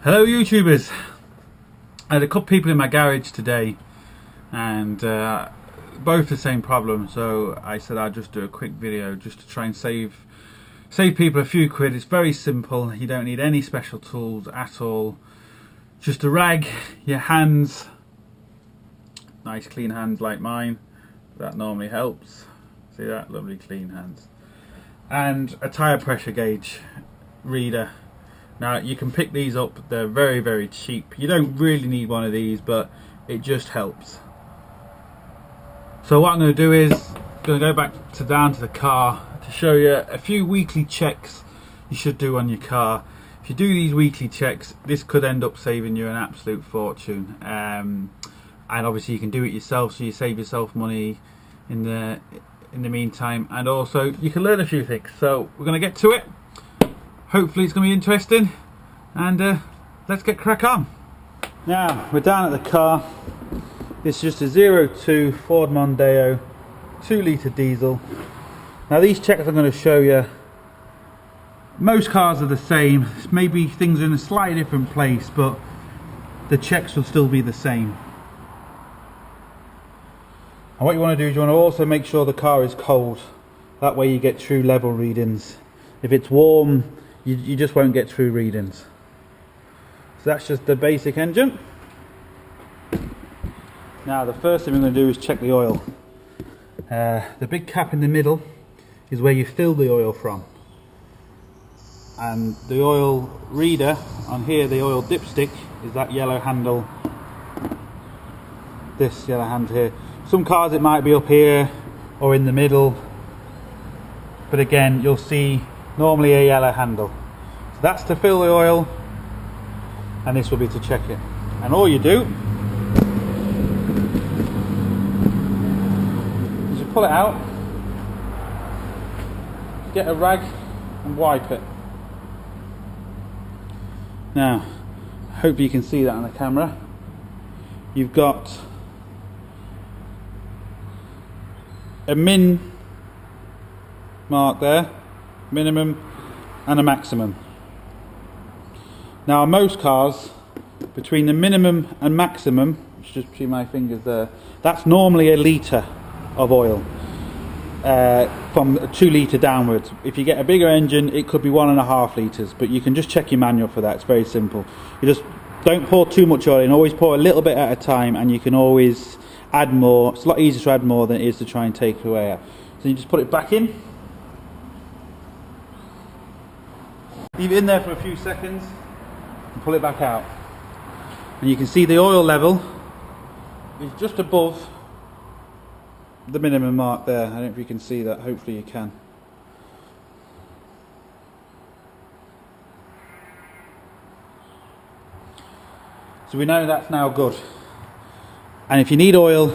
Hello YouTubers. I had a couple people in my garage today and both the same problem, so I said I'd just do a quick video just to try and save people a few quid. It's very simple. You don't need any special tools at all. Just a rag, your hands, nice clean hands like mine, that normally helps. See that? Lovely clean hands. And a tyre pressure gauge reader. Now you can pick these up, they're very cheap. You don't really need one of these, but it just helps. So what I'm going to do is going to go back down to the car to show you a few weekly checks you should do on your car. If you do these weekly checks, this could end up saving you an absolute fortune. And obviously you can do it yourself, so you save yourself money in the meantime, and also you can learn a few things. So we're going to get to it. Hopefully it's going to be interesting, and let's get crack on. Now we're down at the car. It's just a 02 Ford Mondeo 2-litre diesel. Now these checks I'm going to show you, most cars are the same. Maybe things are in a slightly different place, but the checks will still be the same. And what you want to do is you want to also make sure the car is cold. That way you get true level readings. If it's warm, you just won't get true readings. So that's just the basic engine. Now the first thing we're going to do is check the oil. The big cap in the middle is where you fill the oil from. And the oil reader on here, the oil dipstick, is that yellow handle. This yellow handle here. Some cars it might be up here or in the middle. But again, you'll see normally a yellow handle. So that's to fill the oil, and this will be to check it. And all you do is you pull it out, get a rag and wipe it. Now, hope you can see that on the camera. You've got a min mark there, minimum, and a maximum. Now on most cars, between the minimum and maximum, which is just between my fingers there, that's normally a litre of oil, from a 2 litre downwards. If you get a bigger engine, it could be 1.5 litres, but you can just check your manual for that. It's very simple. You just don't pour too much oil in, always pour a little bit at a time, and you can always add more. It's a lot easier to add more than it is to try and take away out. So you just put it back in, leave it in there for a few seconds, and pull it back out. And you can see the oil level is just above the minimum mark there. I don't know if you can see that, hopefully you can. So we know that's now good. And if you need oil,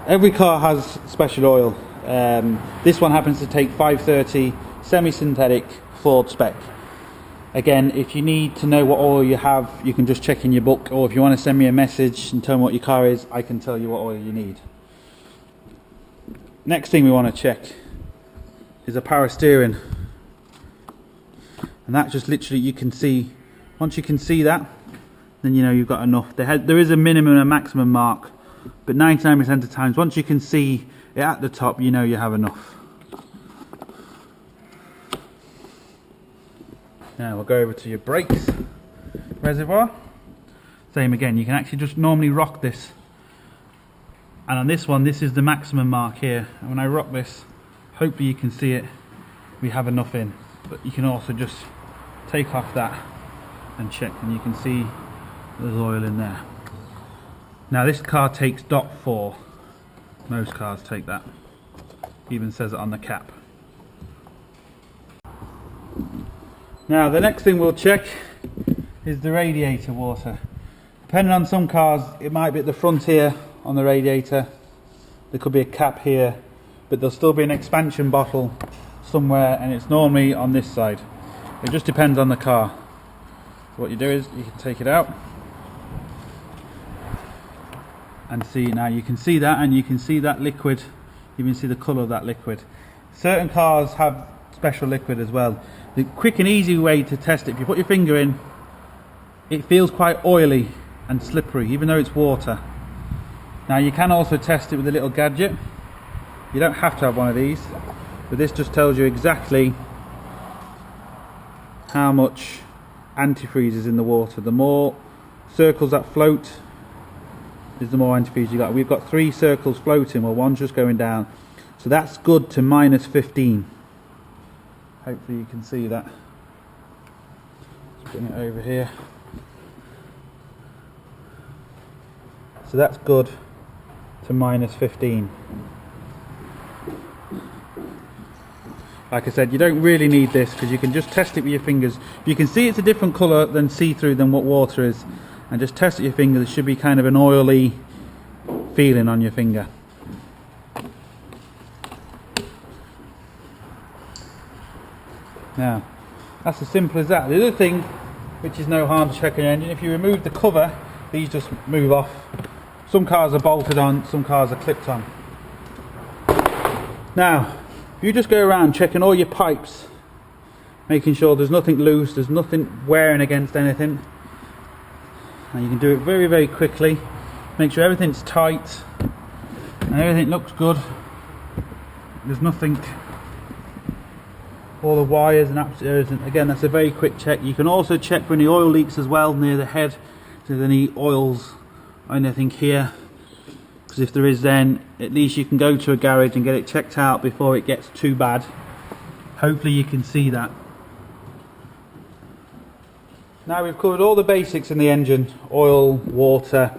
every car has special oil. This one happens to take 530 semi-synthetic Ford spec. Again, if you need to know what oil you have, you can just check in your book, or if you want to send me a message and tell me what your car is, I can tell you what oil you need. Next thing we want to check is a power steering. And that just literally, you can see, once you can see that, then you know you've got enough. There is a minimum and a maximum mark, but 99% of the times, once you can see it at the top, you know you have enough. Now we'll go over to your brakes reservoir. Same again, you can actually just normally rock this. And on this one, this is the maximum mark here. And when I rock this, hopefully you can see it, we have enough in. But you can also just take off that and check, and you can see there's oil in there. Now this car takes .4. Most cars take that. Even says it on the cap. Now the next thing we'll check is the radiator water. Depending on some cars, it might be at the front here on the radiator. There could be a cap here, but there'll still be an expansion bottle somewhere, and it's normally on this side. It just depends on the car. So what you do is you can take it out and see. Now you can see that, and you can see that liquid. You can see the colour of that liquid. Certain cars have special liquid as well. The quick and easy way to test it, if you put your finger in it feels quite oily and slippery even though it's water. Now you can also test it with a little gadget. You don't have to have one of these, but this just tells you exactly how much antifreeze is in the water. The more circles that float is the more antifreeze you got. We've got 3 circles floating, well one's just going down, so that's good to -15. Hopefully you can see that. Let's bring it over here. So that's good to -15. Like I said, you don't really need this because you can just test it with your fingers. You can see it's a different colour than see-through than what water is, and just test it with your fingers. It should be kind of an oily feeling on your finger. Now, that's as simple as that. The other thing, which is no harm to check an engine, if you remove the cover, these just move off. Some cars are bolted on, some cars are clipped on. Now, if you just go around checking all your pipes, making sure there's nothing loose, there's nothing wearing against anything, and you can do it very, very quickly. Make sure everything's tight and everything looks good. There's nothing, all the wires and absolutely, again, that's a very quick check. You can also check for any oil leaks as well near the head, if there's any oils or anything here, because if there is, then at least you can go to a garage and get it checked out before it gets too bad. Hopefully you can see that. Now we've covered all the basics in the engine: oil, water,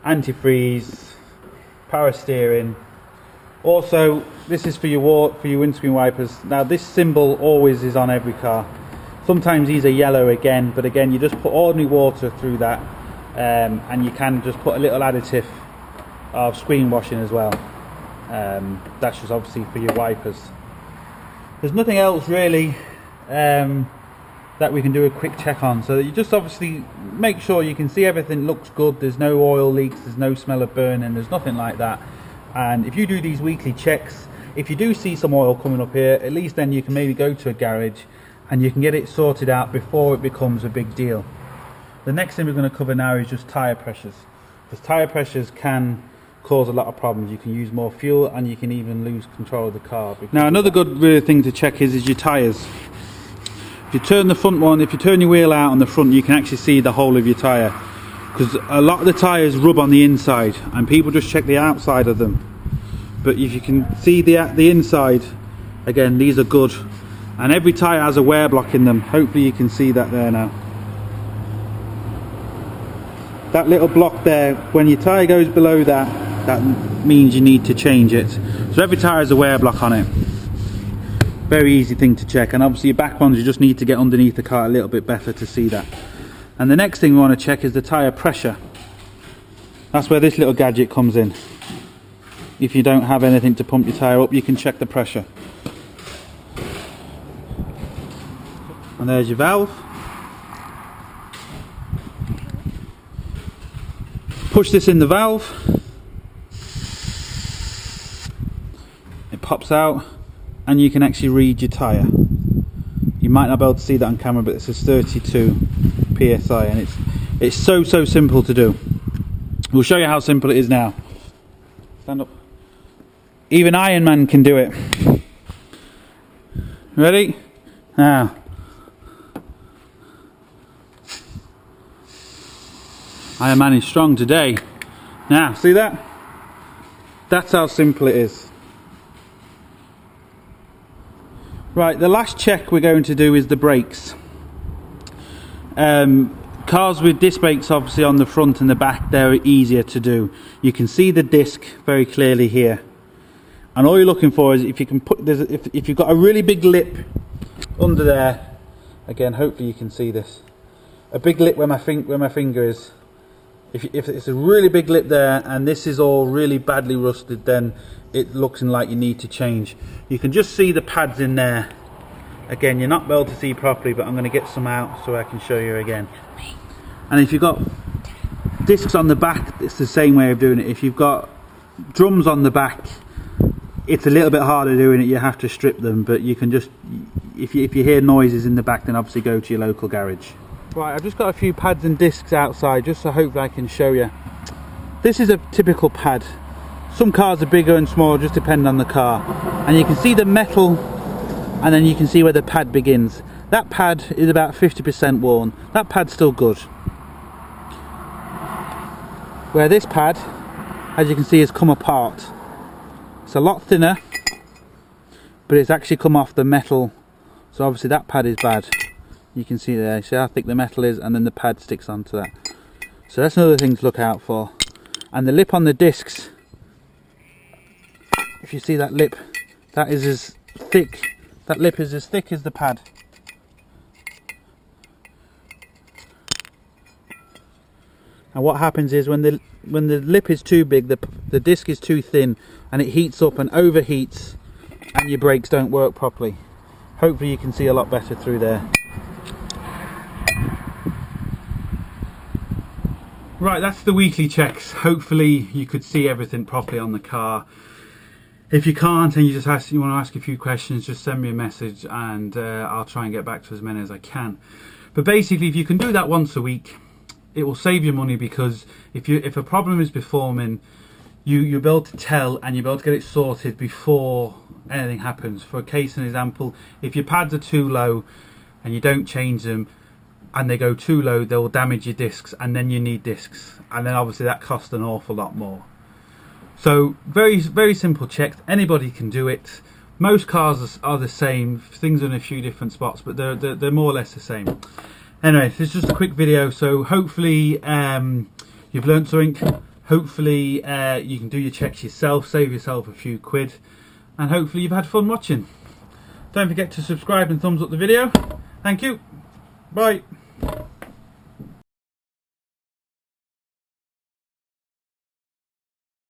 antifreeze, power steering. Also, this is for your windscreen wipers. Now this symbol always is on every car. Sometimes these are yellow again, but again you just put ordinary water through that, and you can just put a little additive of screen washing as well. That's just obviously for your wipers. There's nothing else really that we can do a quick check on, so that you just obviously make sure you can see everything looks good, there's no oil leaks, there's no smell of burning, there's nothing like that. And if you do these weekly checks, if you do see some oil coming up here, at least then you can maybe go to a garage and you can get it sorted out before it becomes a big deal. The next thing we're going to cover now is just tyre pressures, because tyre pressures can cause a lot of problems. You can use more fuel and you can even lose control of the car. Now another good really thing to check is your tyres. If you turn the front one, if you turn your wheel out on the front, you can actually see the whole of your tyre, because a lot of the tyres rub on the inside and people just check the outside of them. But if you can see the inside, again, these are good, and every tyre has a wear block in them. Hopefully you can see that there now. That little block there, when your tyre goes below that, that means you need to change it. So every tyre has a wear block on it. Very easy thing to check, and obviously your back ones you just need to get underneath the car a little bit better to see that. And the next thing we want to check is the tyre pressure. That's where this little gadget comes in. If you don't have anything to pump your tyre up, you can check the pressure. And there's your valve. Push this in the valve. It pops out and you can actually read your tyre. You might not be able to see that on camera, but it says 32 psi, and it's so simple to do. We'll show you how simple it is now. Stand up. Even Iron Man can do it. Ready? Now. Iron Man is strong today. Now, see that? That's how simple it is. Right, the last check we're going to do is the brakes. Cars with disc brakes obviously on the front and the back, they're easier to do. You can see the disc very clearly here. And all you're looking for is if you can put, if you've got a really big lip under there, again hopefully you can see this. A big lip where my finger is. If it's a really big lip there and this is all really badly rusted, then it looks like you need to change. You can just see the pads in there. Again, you're not able to see properly, but I'm going to get some out so I can show you again. And if you've got discs on the back, it's the same way of doing it. If you've got drums on the back, it's a little bit harder doing it. You have to strip them, but you can just, if you hear noises in the back, then obviously go to your local garage. Right, I've just got a few pads and discs outside just so hopefully I can show you. This is a typical pad. Some cars are bigger and smaller, just depending on the car. And you can see the metal, and then you can see where the pad begins. That pad is about 50% worn. That pad's still good. Where this pad, as you can see, has come apart. It's a lot thinner, but it's actually come off the metal. So obviously that pad is bad. You can see there, see how thick the metal is, and then the pad sticks onto that. So that's another thing to look out for. And the lip on the discs, if you see that lip, that is as thick, that lip is as thick as the pad. And what happens is when the lip is too big, the disc is too thin, and it heats up and overheats, and your brakes don't work properly. Hopefully you can see a lot better through there. Right, that's the weekly checks. Hopefully you could see everything properly on the car. If you can't and you want to ask a few questions, just send me a message and I'll try and get back to as many as I can. But basically, if you can do that once a week, it will save you money, because if a problem is beforming, you'll be able to tell and you'll be able to get it sorted before anything happens. For a case and example, if your pads are too low and you don't change them, and they go too low, they will damage your discs, and then you need discs, and then obviously that costs an awful lot more. So very, very simple checks. Anybody can do it. Most cars are the same. Things are in a few different spots, but they're more or less the same. Anyway, this is just a quick video, so hopefully you've learned something. Hopefully you can do your checks yourself, save yourself a few quid, and hopefully you've had fun watching. Don't forget to subscribe and thumbs up the video. Thank you. Bye.